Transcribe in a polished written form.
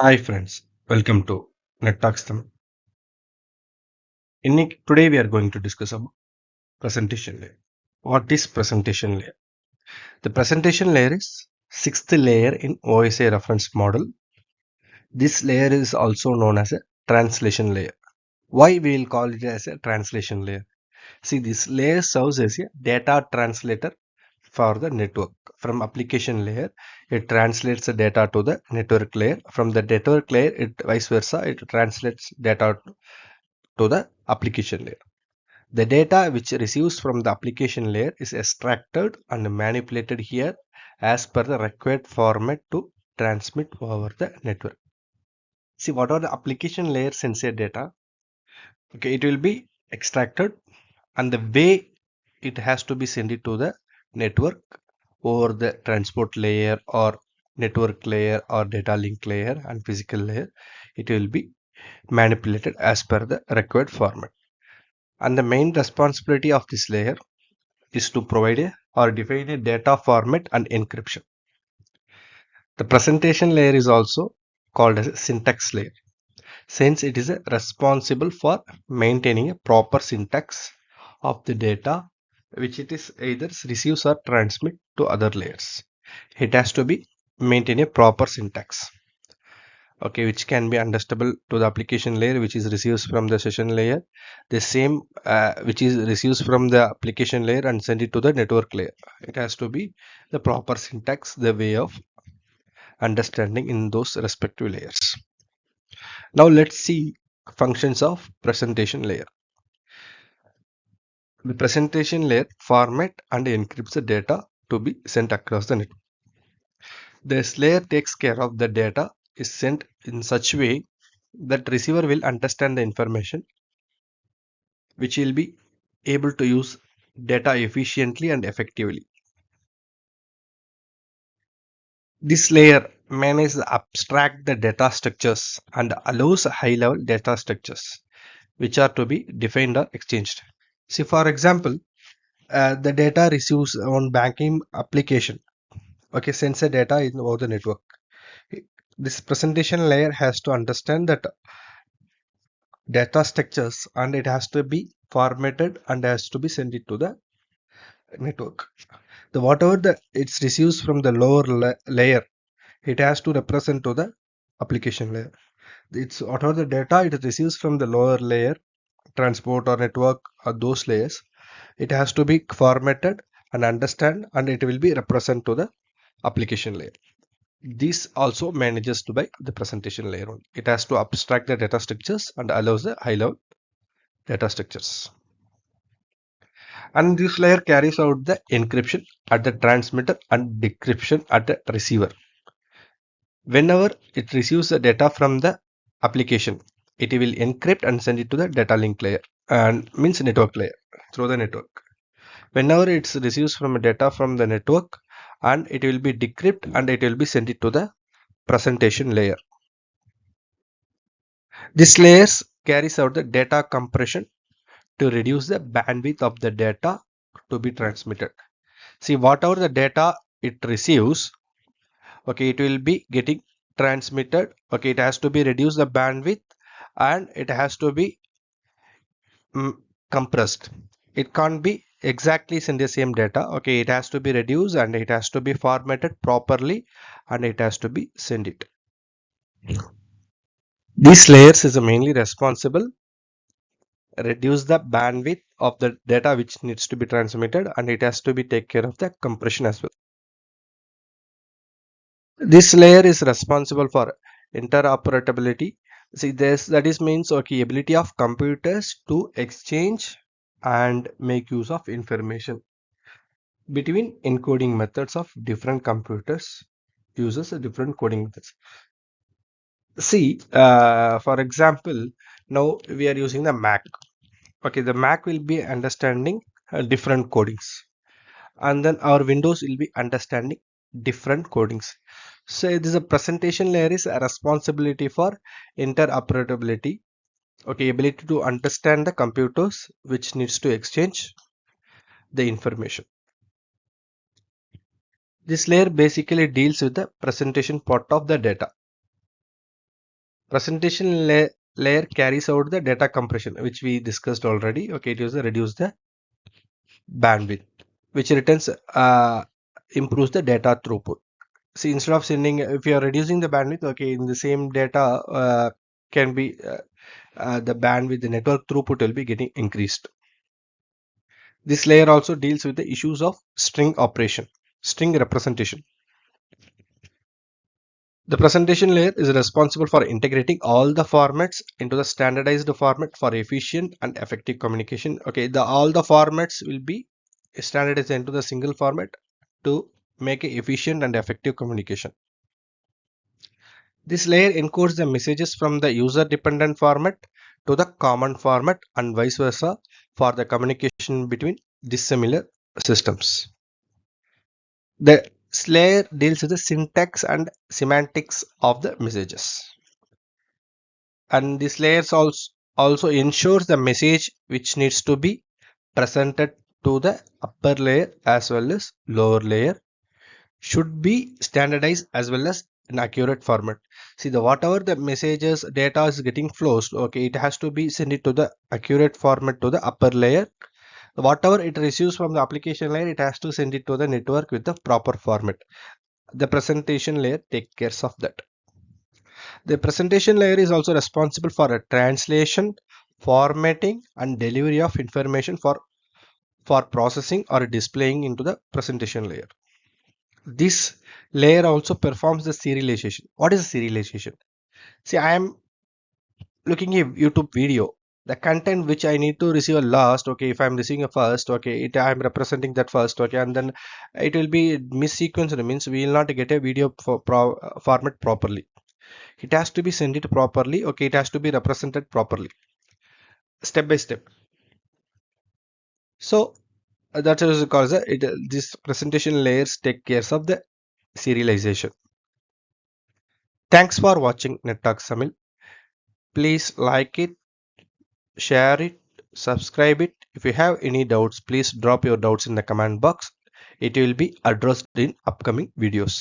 Hi friends, welcome to Net Talks Tamil. Today we are going to discuss about presentation layer. What is presentation layer? The presentation layer is sixth layer in OSI reference model. This layer is also known as a translation layer. Why we will call it as a translation layer? See, this layer serves as a data translator for the network. From application layer, it translates the data to the network layer. From the network layer, it vice versa, it translates data to the application layer. The data which receives from the application layer is extracted and manipulated here as per the required format to transmit over the network. See, what are the application layer sensor data? Okay, it will be extracted and the way it has to be sent it to the network over the transport layer or network layer or data link layer and physical layer, it will be manipulated as per the required format. And the main responsibility of this layer is to provide a or define a data format and encryption. The presentation layer is also called as a syntax layer, since it is responsible for maintaining a proper syntax of the data which it is either receives or transmit to other layers. It has to be maintain a proper syntax, okay, which can be understandable to the application layer, which is receives from the session layer, the same which is receives from the application layer and send it to the network layer. It has to be the proper syntax, the way of understanding in those respective layers. Now let's see functions of presentation layer. The presentation layer format and encrypts the data to be sent across the network. This layer takes care of the data is sent in such way that receiver will understand the information, which will be able to use data efficiently and effectively. This layer manages the abstract the data structures and allows high level data structures which are to be defined or exchanged. See, for example, the data receives on banking application. Okay, sensor data is over the network. This presentation layer has to understand that data structures and it has to be formatted and has to be sent it to the network. The whatever the it receives from the lower layer, it has to represent to the application layer. It's whatever the data it receives from the lower layer, transport or network or those layers, it has to be formatted and understand and it will be represent to the application layer. This also manages to by the presentation layer only. It has to abstract the data structures and allows the high level data structures. And this layer carries out the encryption at the transmitter and decryption at the receiver. Whenever it receives the data from the application, it will encrypt and send it to the data link layer and means network layer through the network. Whenever it receives from data from the network, and it will be decrypt and it will be sent it to the presentation layer. This layers carries out the data compression to reduce the bandwidth of the data to be transmitted. See, whatever the data it receives, okay, it will be getting transmitted. Okay, it has to be reduce the bandwidth and it has to be compressed. It can't be exactly send the same data. Okay, it has to be reduced and it has to be formatted properly and it has to be sent it. These layers is mainly responsible reduce the bandwidth of the data which needs to be transmitted and it has to be take care of the compression as well. This layer is responsible for interoperability. See, this that is means okay, ability of computers to exchange and make use of information between encoding methods of different computers uses different coding methods. See, for example, now we are using the Mac. Okay, the Mac will be understanding different codings, and then our Windows will be understanding different codings. So this is a presentation layer is a responsibility for interoperability. Okay, ability to understand the computers which needs to exchange the information. This layer basically deals with the presentation part of the data. Layer carries out the data compression, which we discussed already. Okay, it is reduce the bandwidth, which returns improves the data throughput. See, instead of sending, if you are reducing the bandwidth, okay, in the same data can be the bandwidth, the network throughput will be getting increased. This layer also deals with the issues of string operation, string representation. The presentation layer is responsible for integrating all the formats into the standardized format for efficient and effective communication. Okay, all the formats will be standardized into the single format to make a efficient and effective communication. This layer encodes the messages from the user dependent format to the common format and vice versa for the communication between dissimilar systems. The layer deals with the syntax and semantics of the messages. And this layers also ensures the message which needs to be presented to the upper layer as well as lower layer should be standardized as well as an accurate format. See, the whatever the messages data is getting flows, okay, it has to be sent it to the accurate format to the upper layer. Whatever it receives from the application layer, it has to send it to the network with the proper format. The presentation layer takes care of that. The presentation layer is also responsible for a translation, formatting, and delivery of information for processing or displaying into the presentation layer. This layer also performs the serialization. What is serialization? See, I am looking at YouTube video. The content which I need to receive a last, okay, if I'm receiving a first, okay, I'm representing that first, okay, and then it will be missequenced, means we will not get a video format properly. It has to be sent it properly, okay, it has to be represented properly, step by step. So that is because this presentation layers take care of the serialization. Thanks for watching NetTalk Samil. Please like it, share it, subscribe it. If you have any doubts, please drop your doubts in the comment box. It will be addressed in upcoming videos.